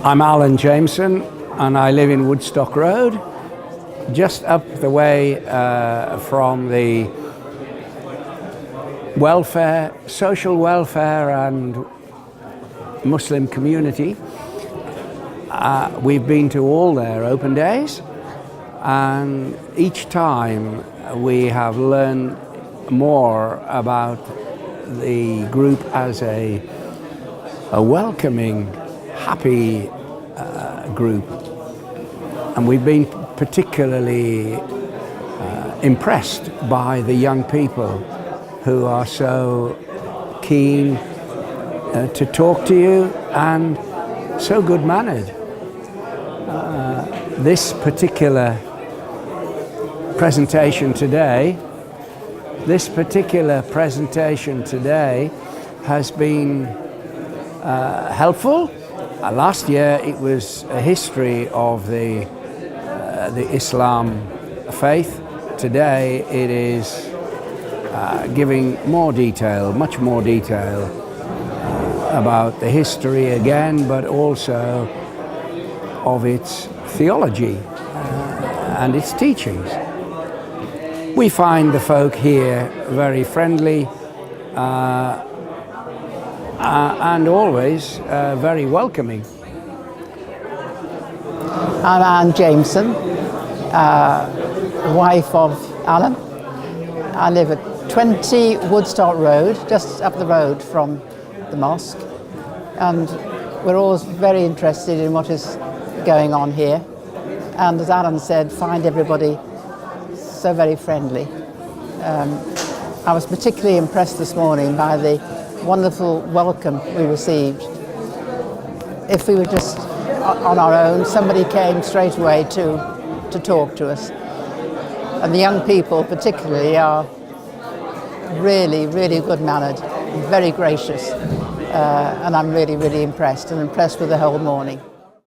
I'm Alan Jameson and I live in Woodstock Road, just up the way from the social welfare and Muslim community. We've been to all their open days, and each time we have learned more about the group as a welcoming, happy group. And we've been particularly impressed by the young people who are so keen to talk to you and so good-mannered. This particular presentation today has been helpful. Last year it was a history of the Islam faith. Today it is giving more detail, much more detail about the history again, but also of its theology and its teachings. We find the folk here very friendly and always very welcoming. I'm Anne Jameson, wife of Alan. I live at 20 Woodstock Road, just up the road from the mosque, and we're always very interested in what is going on here, and as Alan said, find everybody so very friendly. I was particularly impressed this morning by the wonderful welcome we received. If we were just on our own, somebody came straight away to talk to us. And the young people particularly are really, really good-mannered, very gracious, and I'm really, really impressed, and impressed with the whole morning.